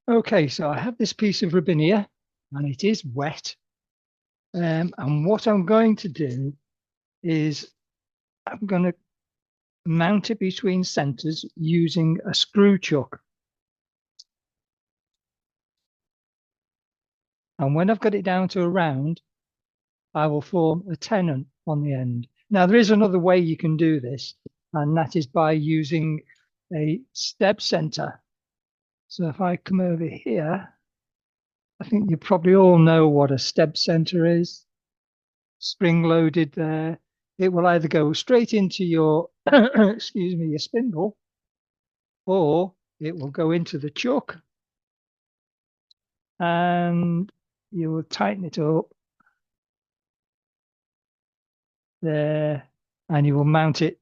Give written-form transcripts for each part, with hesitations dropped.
Okay, so I have this piece of ribbon here and it is wet. And what I'm going to do is I'm going to mount it between centers using a screw chuck. And when I've got it down to a round, I will form a tennon on the end. Now, there is another way you can do this, and that is by using a step center. So if I come over here, I think you probably all know what a step center is. Spring loaded there. It will either go straight into your, excuse me, your spindle, or it will go into the chuck and you will tighten it up there and you will mount it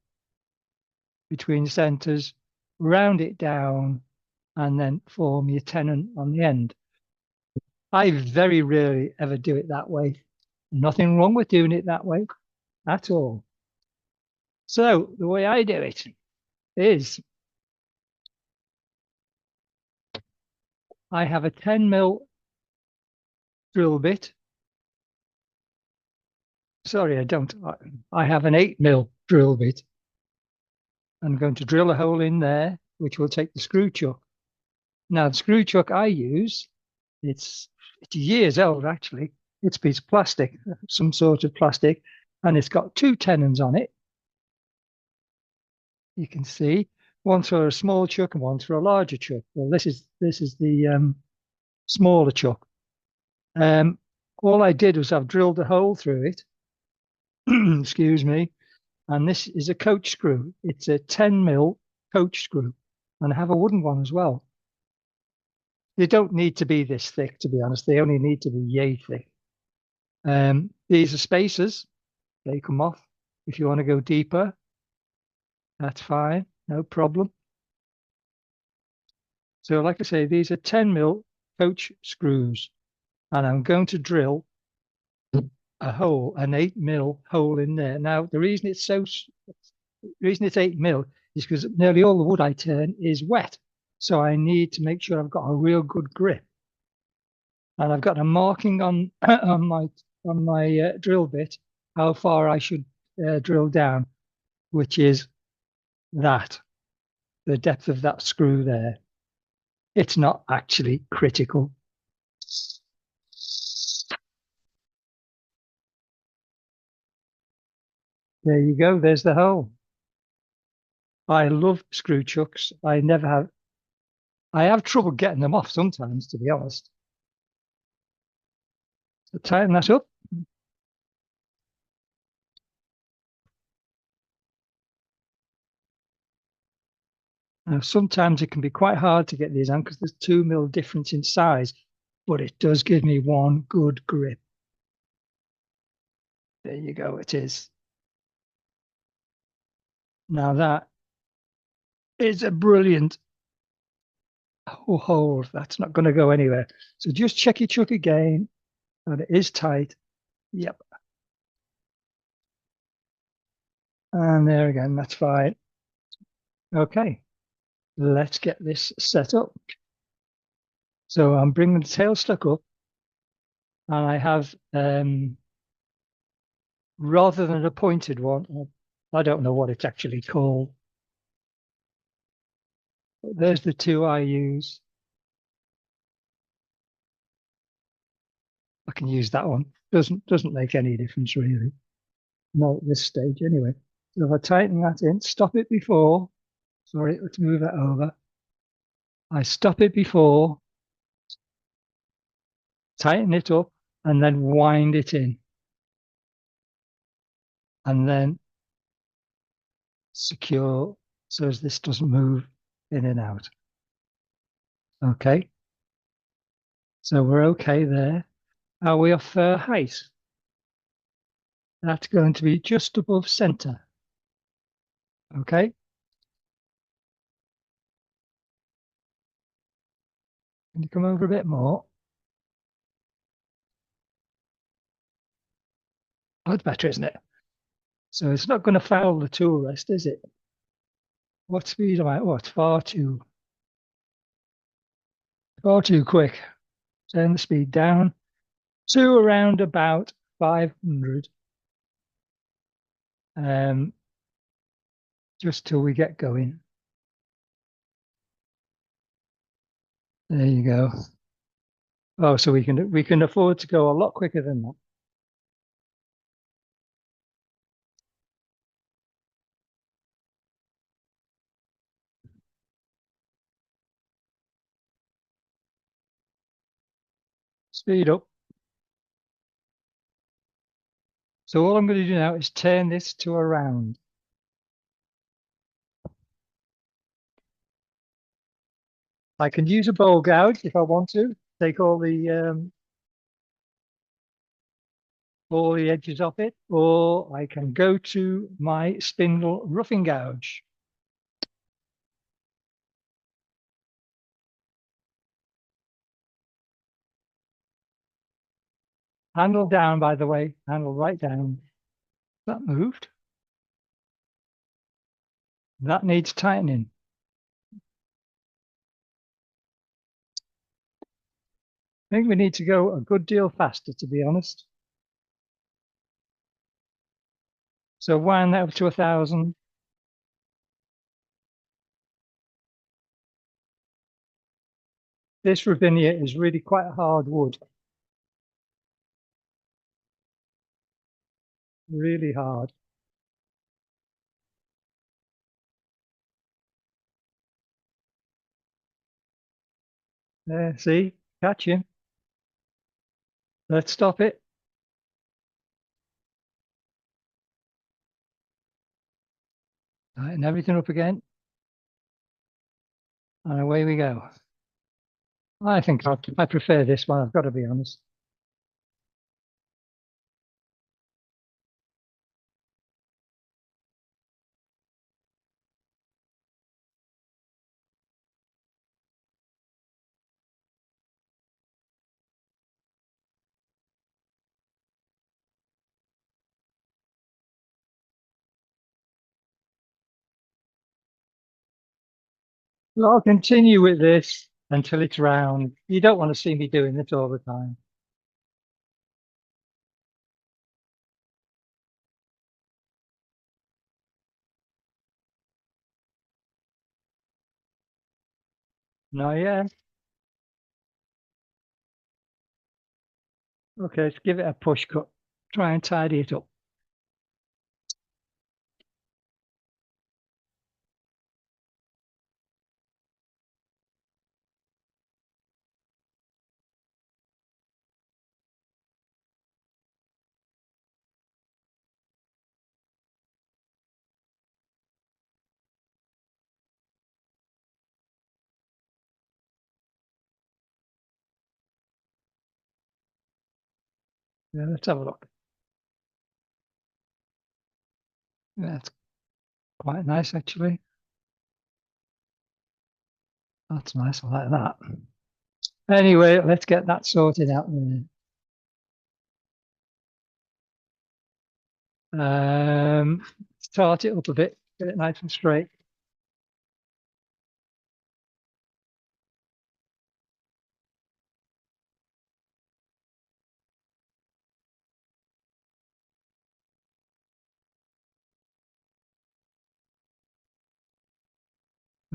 between centers, round it down, and then form your tenon on the end. I very rarely ever do it that way. Nothing wrong with doing it that way at all. So the way I do it is I have a 10mm drill bit. Sorry, I don't. I have an 8mm drill bit. I'm going to drill a hole in there, which will take the screw chuck. Now, the screw chuck I use, it's years old actually. It's a piece of plastic, some sort of plastic, and it's got two tenons on it. You can see one for a small chuck and one for a larger chuck. Well, this is the smaller chuck. All I did was I've drilled a hole through it. Excuse me. And this is a coach screw. It's a 10mm coach screw, and I have a wooden one as well. They don't need to be this thick, to be honest. They only need to be yay thick. These are spacers. They come off. If you want to go deeper, that's fine, no problem. So like I say, these are 10mm coach screws, and I'm going to drill a hole, an 8mm hole in there. Now, the reason it's 8mm is because nearly all the wood I turn is wet. So I need to make sure I've got a real good grip. And I've got a marking on on my drill bit how far I should drill down, which is that, the depth of that screw there. It's not actually critical. There you go. There's the hole. I love screw chucks. I have trouble getting them off sometimes, to be honest. So tighten that up. Now, sometimes it can be quite hard to get these on because there's 2mm difference in size, but it does give me one good grip. There you go, it is. Now that is a brilliant hole. That's not going to go anywhere. So just check your chuck again, and it is tight. Yep. And there again, that's fine. Okay, let's get this set up. So I'm bringing the tailstock up, and I have, rather than a pointed one, I don't know what it's actually called. But there's the two I use. I can use that one. Doesn't make any difference really. Not at this stage anyway. So if I tighten that in, stop it before. Sorry, let's move that over. I stop it before, tighten it up, and then wind it in. And then secure so as this doesn't move in and out. Okay. So we're okay there. Are we off height? That's going to be just above center. Okay. Can you come over a bit more? Oh, that's better, isn't it? So it's not going to foul the tool rest, is it? What speed am I? Oh, it's far Far too quick. Turn the speed down to around about 500. Um, just till we get going. There you go. Oh, so we can afford to go a lot quicker than that. Speed up. So all I'm going to do now is turn this to a round. I can use a bowl gouge if I want to. Take all the edges off it, or I can go to my spindle roughing gouge. Handle down, by the way, handle right down. That moved. That needs tightening. I think we need to go a good deal faster, to be honest. So wind that up to 1,000. This Ravinia is really quite hard wood. Really hard. There, see? Catch him. Let's stop it. Tighten everything up again. And away we go. I think I prefer this one, I've got to be honest. Well, I'll continue with this until it's round. You don't want to see me doing this all the time. No, yeah. Okay, let's give it a push cut. Try and tidy it up. Yeah, let's have a look. That's quite nice, actually. That's nice. I like that. Anyway, let's get that sorted out there. Start it up a bit, get it nice and straight.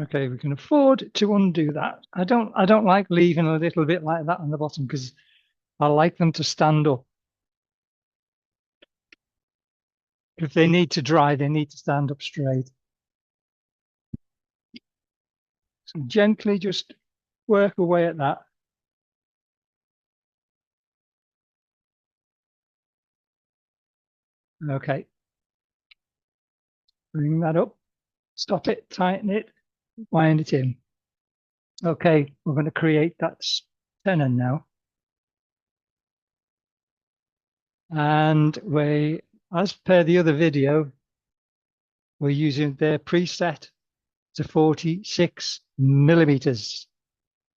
Okay, we can afford to undo that. I don't like leaving a little bit like that on the bottom because I like them to stand up. If they need to dry, they need to stand up straight. So gently just work away at that. Okay, bring that up, stop it, tighten it, wind it in. Okay, we're going to create that tenon now. And as per the other video, we're using their preset to 46 millimeters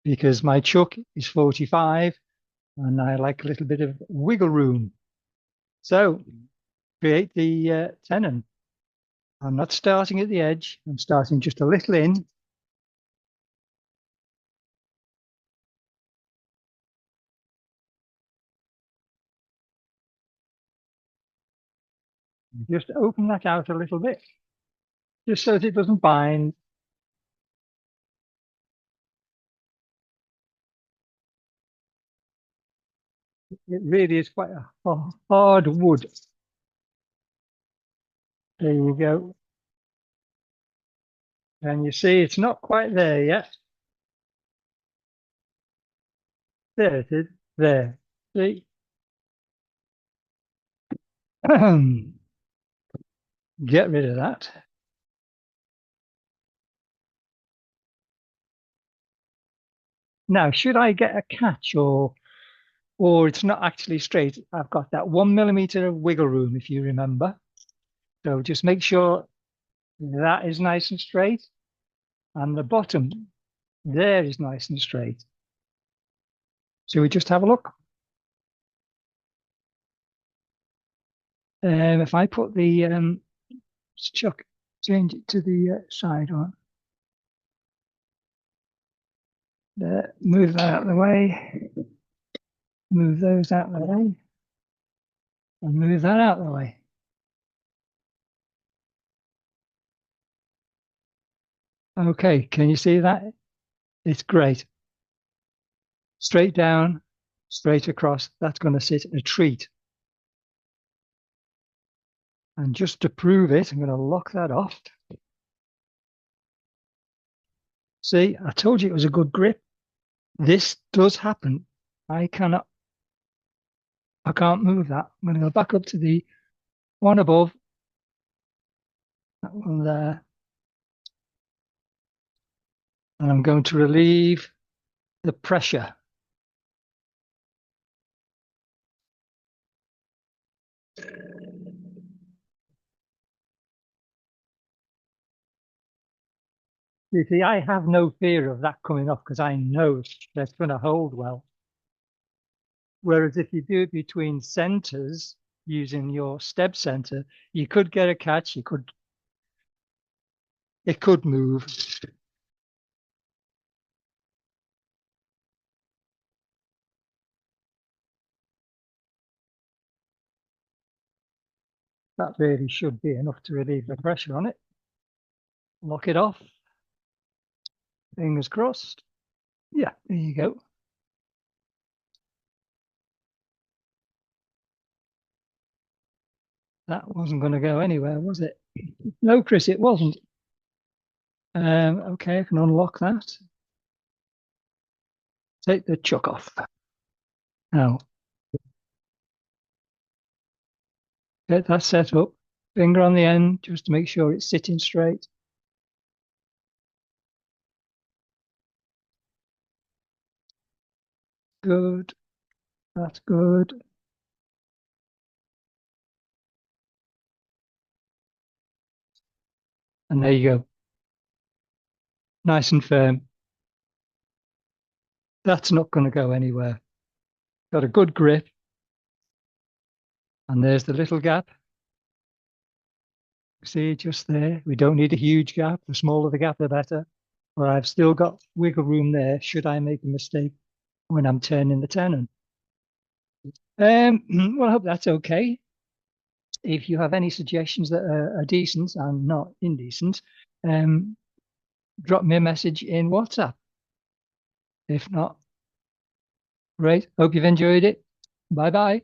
because my chuck is 45 and I like a little bit of wiggle room. So create the tenon. I'm not starting at the edge. I'm starting just a little in. Just open that out a little bit, just so that it doesn't bind. It really is quite a hard wood. There you go. And you see it's not quite there yet. There it is. There. See? Get rid of that. Now, should I get a catch or it's not actually straight? I've got that 1 millimeter of wiggle room, if you remember. So just make sure that is nice and straight. And the bottom there is nice and straight. So we just have a look. If I put the chuck, change it to the side one. There, move that out of the way. Move those out of the way. And move that out of the way. Okay, can you see that? It's great. Straight down, straight across. That's going to sit a treat. And just to prove it, I'm going to lock that off. See, I told you it was a good grip. This does happen. I can't move that. I'm going to go back up to the one above. That one there. And I'm going to relieve the pressure. You see, I have no fear of that coming off because I know that's going to hold well. Whereas if you do it between centers using your step center, you could get a catch. It could move. That really should be enough to relieve the pressure on it. Lock it off. Fingers crossed. Yeah, there you go. That wasn't going to go anywhere, was it? No, Chris, it wasn't. Okay, I can unlock that. Take the chuck off. Now, get that set up. Finger on the end just to make sure it's sitting straight. Good. That's good. And there you go. Nice and firm. That's not going to go anywhere. Got a good grip. And there's the little gap. See, just there. We don't need a huge gap. The smaller the gap, the better. But I've still got wiggle room there should I make a mistake when I'm turning the tenon. Well, I hope that's okay. If you have any suggestions that are decent and not indecent, drop me a message in WhatsApp. If not, great. Hope you've enjoyed it. Bye bye.